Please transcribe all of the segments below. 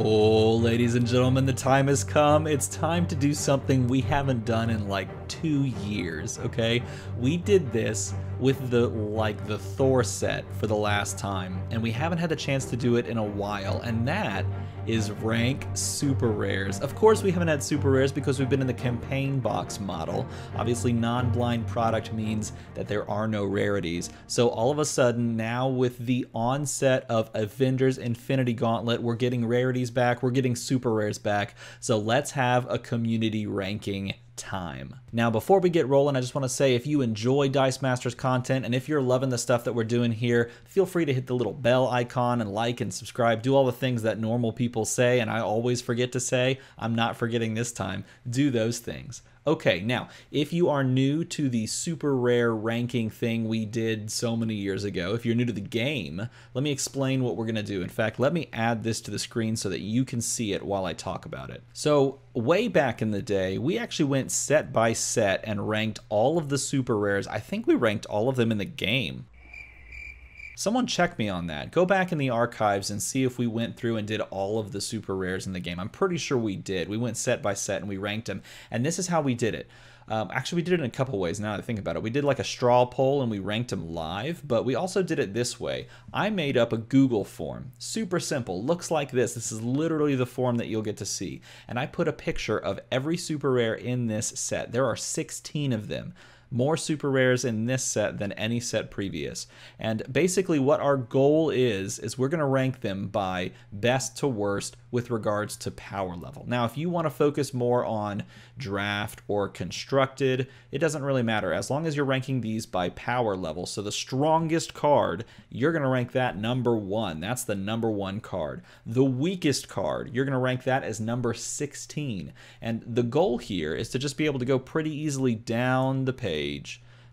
Oh, ladies and gentlemen, the time has come. It's time to do something we haven't done in like 2 years, okay? We did this with the Thor set for the last time, and we haven't had the chance to do it in a while, and that is rank super rares. Of course we haven't had super rares because we've been in the campaign box model. Obviously non-blind product means that there are no rarities. So all of a sudden now with the onset of Avengers Infinity Gauntlet, we're getting rarities back, we're getting super rares back. So let's have a community ranking time. Now before we get rolling, I just want to say if you enjoy Dice Masters content and if you're loving the stuff that we're doing here, feel free to hit the little bell icon and like and subscribe. Do all the things that normal people say and I always forget to say. I'm not forgetting this time. Do those things. Okay, now, if you are new to the super rare ranking thing we did so many years ago, if you're new to the game, let me explain what we're going to do. In fact, let me add this to the screen so that you can see it while I talk about it. So, way back in the day, we actually went set by set and ranked all of the super rares. I think we ranked all of them in the game. Someone check me on that. Go back in the archives and see if we went through and did all of the super rares in the game. I'm pretty sure we did. We went set by set and we ranked them. And this is how we did it. Actually, we did it in a couple ways now that I think about it. We did like a straw poll and we ranked them live, but we also did it this way. I made up a Google form. Super simple. Looks like this. This is literally the form that you'll get to see. And I put a picture of every super rare in this set. There are 16 of them. More super rares in this set than any set previous. And basically what our goal is we're going to rank them by best to worst with regards to power level. Now, if you want to focus more on draft or constructed, it doesn't really matter as long as you're ranking these by power level. So the strongest card, you're going to rank that number 1. That's the number 1 card. The weakest card, you're going to rank that as number 16. And the goal here is to just be able to go pretty easily down the page.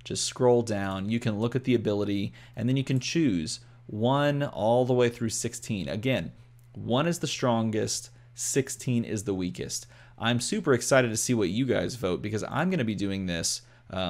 Just scroll down. You can look at the ability and then you can choose 1 all the way through 16. Again, 1 is the strongest, 16 is the weakest. I'm super excited to see what you guys vote because I'm going to be doing this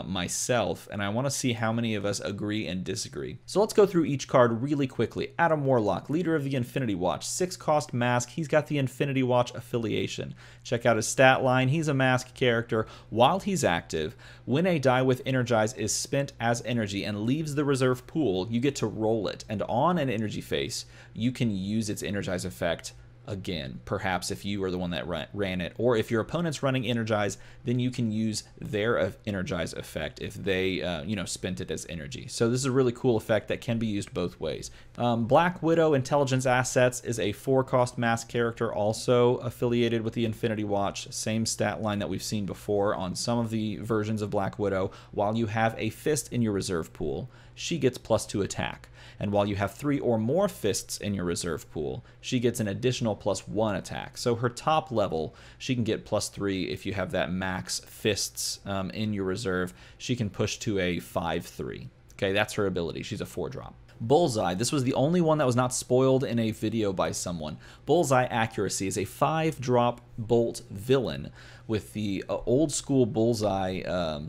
myself, and I want to see how many of us agree and disagree. So let's go through each card really quickly. Adam Warlock, leader of the Infinity Watch, 6 cost mask. He's got the Infinity Watch affiliation. Check out his stat line. He's a mask character. While he's active, when a die with Energize is spent as energy and leaves the reserve pool, you get to roll it, and on an energy face, you can use its Energize effect again, perhaps if you are the one that ran it, or if your opponent's running Energize, then you can use their Energize effect if they, spent it as energy. So this is a really cool effect that can be used both ways. Black Widow Intelligence Assets is a 4-cost mask character, also affiliated with the Infinity Watch. Same stat line that we've seen before on some of the versions of Black Widow. While you have a fist in your reserve pool, she gets +2 attack. And while you have 3 or more fists in your reserve pool, she gets an additional +1 attack. So her top level, she can get +3 if you have that max fists in your reserve. She can push to a 5/3. Okay, that's her ability. She's a 4-drop. Bullseye, this was the only one that was not spoiled in a video by someone. Bullseye Accuracy is a 5-drop bolt villain with the old school Bullseye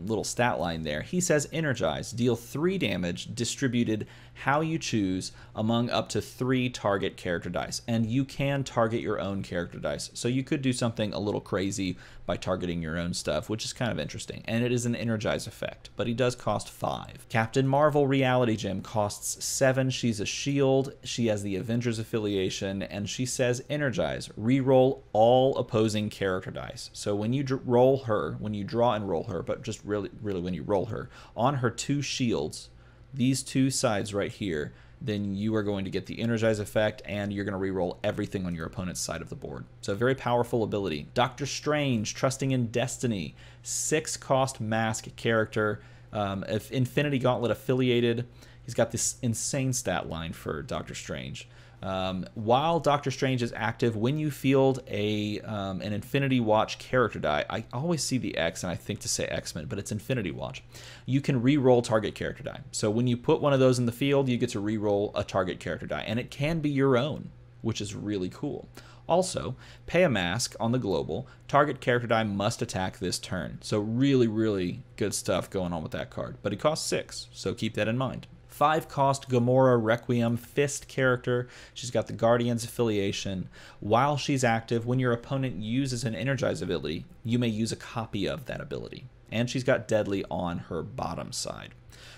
little stat line there. He says Energize, deal 3 damage distributed how you choose among up to 3 target character dice. And you can target your own character dice. So you could do something a little crazy by targeting your own stuff, which is kind of interesting. And it is an Energize effect, but he does cost 5. Captain Marvel Reality Gem costs 7. She's a shield. She has the Avengers affiliation, and she says Energize, reroll all opposing character dice. So when you roll her, when you draw and roll her, but just really when you roll her, on her 2 shields, these 2 sides right here, then you are going to get the Energize effect and you're going to reroll everything on your opponent's side of the board. So very powerful ability. Doctor Strange, Trusting in Destiny, 6-cost mask character, if Infinity Gauntlet affiliated. He's got this insane stat line for Doctor Strange. While Doctor Strange is active, when you field an Infinity Watch character die, I always see the X and I think to say X-Men, but it's Infinity Watch, you can re-roll target character die. So when you put one of those in the field, you get to re-roll a target character die, and it can be your own, which is really cool. Also, pay a mask on the global. Target character die must attack this turn. So really good stuff going on with that card. But it costs 6, so keep that in mind. 5-cost Gamora Requiem Fist character. She's got the Guardians affiliation. While she's active, when your opponent uses an Energize ability, you may use a copy of that ability. And she's got Deadly on her bottom side.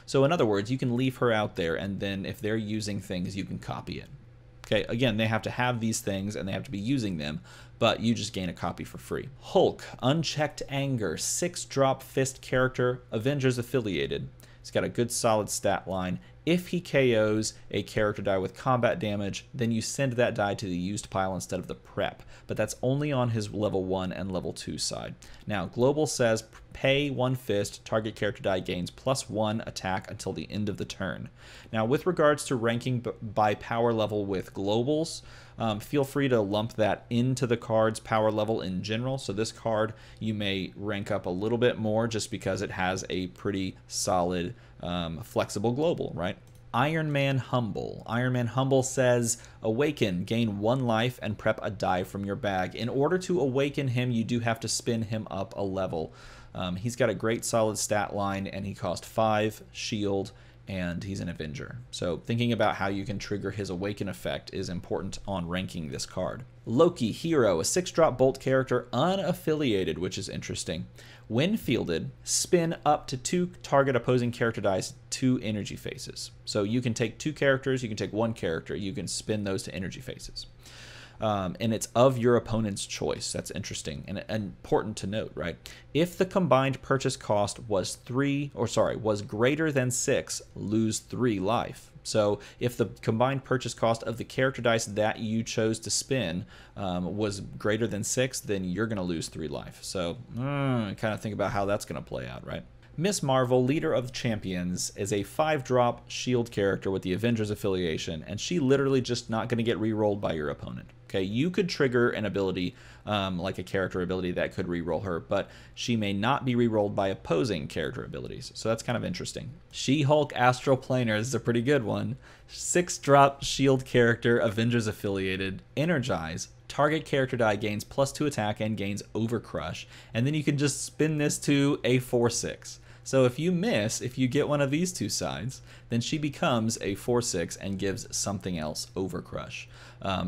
So in other words, you can leave her out there, and then if they're using things, you can copy it. Okay, again, they have to have these things, and they have to be using them, but you just gain a copy for free. Hulk, Unchecked Anger, 6-drop Fist character, Avengers affiliated. He's got a good solid stat line. If he KOs a character die with combat damage, then you send that die to the used pile instead of the prep, but that's only on his level 1 and level 2 side. Now, Global says pay 1 fist, target character die gains +1 attack until the end of the turn. Now, with regards to ranking by power level with Globals, feel free to lump that into the card's power level in general. So this card, you may rank up a little bit more just because it has a pretty solid flexible global, right? Iron Man Humble. Iron Man Humble says, awaken, gain 1 life, and prep a die from your bag. In order to awaken him, you do have to spin him up a level. He's got a great solid stat line, and he cost 5 shield, and he's an Avenger. So thinking about how you can trigger his awaken effect is important on ranking this card. Loki Hero, a 6-drop bolt character, unaffiliated, which is interesting. When fielded, spin up to 2 target opposing character dice 2 energy faces. So you can take 2 characters, you can take 1 character, you can spin those to energy faces. And it's of your opponent's choice. That's interesting and important to note, right? If the combined purchase cost was greater than 6, lose 3 life. So if the combined purchase cost of the character dice that you chose to spin was greater than 6, then you're going to lose 3 life. So kind of think about how that's going to play out, right? Miss Marvel, Leader of Champions, is a 5-drop shield character with the Avengers affiliation, and she literally just not going to get re-rolled by your opponent. Okay, you could trigger an ability, like a character ability that could re-roll her, but she may not be re-rolled by opposing character abilities. So that's kind of interesting. She-Hulk Astral Planar is a pretty good one. 6-drop shield character, Avengers affiliated, Energize. Target character die gains +2 attack and gains Overcrush, and then you can just spin this to a 4/6. So if you miss, if you get one of these 2 sides, then she becomes a 4/6 and gives something else Overcrush.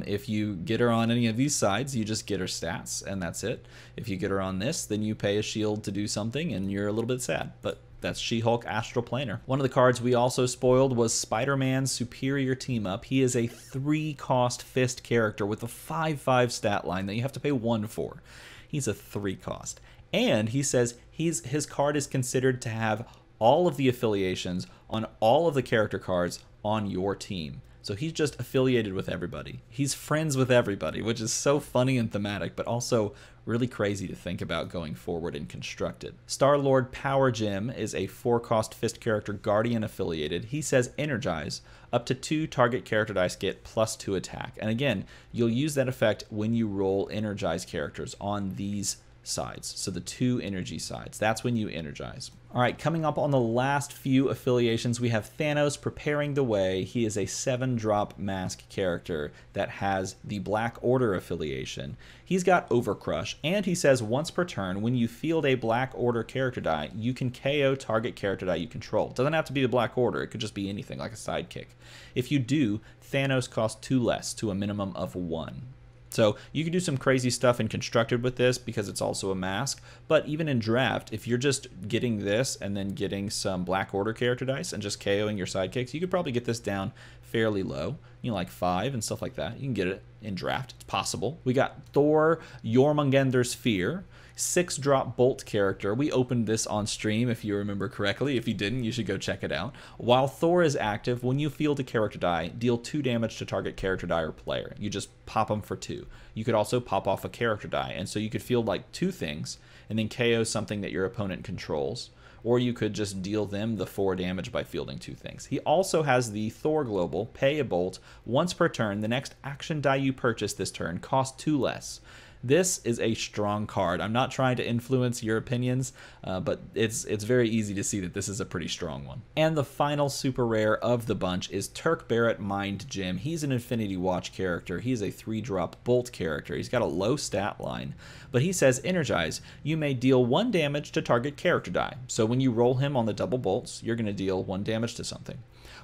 If you get her on any of these sides, you just get her stats, and that's it. If you get her on this, then you pay a shield to do something, and you're a little bit sad. But that's She-Hulk Astral Planar. One of the cards we also spoiled was Spider-Man Superior Team Up. He is a 3-cost fist character with a 5/5 stat line that you have to pay 1 for. He's a 3-cost. And he says his card is considered to have all of the affiliations on all of the character cards on your team. So he's just affiliated with everybody. He's friends with everybody, which is so funny and thematic, but also really crazy to think about going forward and constructed. Star-Lord Power Gem is a 4-cost fist character, Guardian affiliated. He says Energize. Up to 2 target character dice get +2 attack. And again, you'll use that effect when you roll Energize characters on these sides. So the 2 energy sides. That's when you energize. All right, coming up on the last few affiliations, we have Thanos preparing the way. He is a 7-drop mask character that has the Black Order affiliation. He's got Overcrush, and he says once per turn, when you field a Black Order character die, you can KO target character die you control. It doesn't have to be the Black Order. It could just be anything, like a sidekick. If you do, Thanos costs 2 less to a minimum of 1. So you can do some crazy stuff in Constructed with this because it's also a mask, but even in Draft, if you're just getting this and then getting some Black Order character dice and just KOing your sidekicks, you could probably get this down fairly low, like 5 and stuff like that. You can get it in Draft. It's possible. We got Thor Jormungandr's Fear, 6-drop bolt character. We opened this on stream if you remember correctly. If you didn't, you should go check it out. While Thor is active, when you field a character die, deal 2 damage to target character die or player. You just pop them for 2. You could also pop off a character die, and so you could field like 2 things and then KO something that your opponent controls. Or you could just deal them the 4 damage by fielding 2 things. He also has the Thor Global, pay a bolt once per turn. The next action die you purchase this turn costs 2 less. This is a strong card. I'm not trying to influence your opinions, but it's very easy to see that this is a pretty strong one. And the final super rare of the bunch is Turk, Barrett, Mind Gem. He's an Infinity Watch character. He's a 3-drop bolt character. He's got a low stat line, but he says energize. You may deal 1 damage to target character die. So when you roll him on the double bolts, you're going to deal 1 damage to something.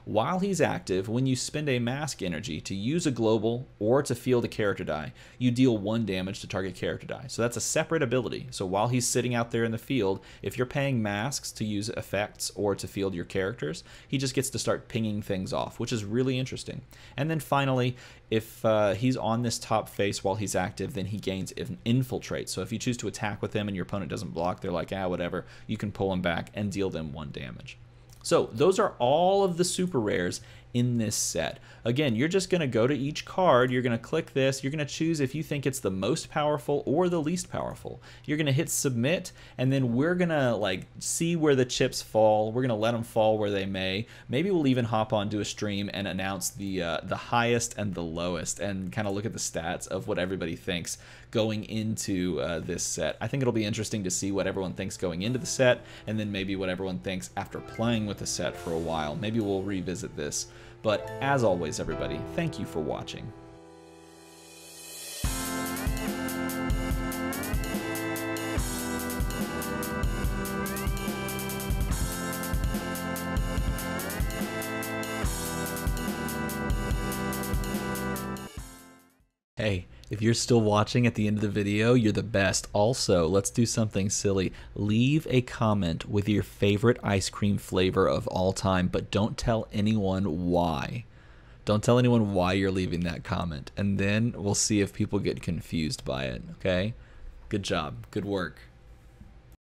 While he's active, when you spend a mask energy to use a global or to field a character die, you deal 1 damage to target character die. So that's a separate ability. So while he's sitting out there in the field, if you're paying masks to use effects or to field your characters, he just gets to start pinging things off, which is really interesting. And then finally, if he's on this top face while he's active, then he gains infiltrate. So if you choose to attack with him and your opponent doesn't block, they're like, whatever, you can pull him back and deal them 1 damage. So those are all of the super rares in this set. Again, you're just going to go to each card, you're going to click this, you're going to choose if you think it's the most powerful or the least powerful. You're going to hit submit, and then we're going to like see where the chips fall. We're going to let them fall where they may. Maybe we'll even hop onto a stream and announce the highest and the lowest and kind of look at the stats of what everybody thinks going into this set. I think it'll be interesting to see what everyone thinks going into the set, and then maybe what everyone thinks after playing with the set for a while. Maybe we'll revisit this. But as always, everybody, thank you for watching. Hey, if you're still watching at the end of the video, you're the best. Also, let's do something silly. Leave a comment with your favorite ice cream flavor of all time, but don't tell anyone why. Don't tell anyone why you're leaving that comment, and then we'll see if people get confused by it, okay? Good job. Good work.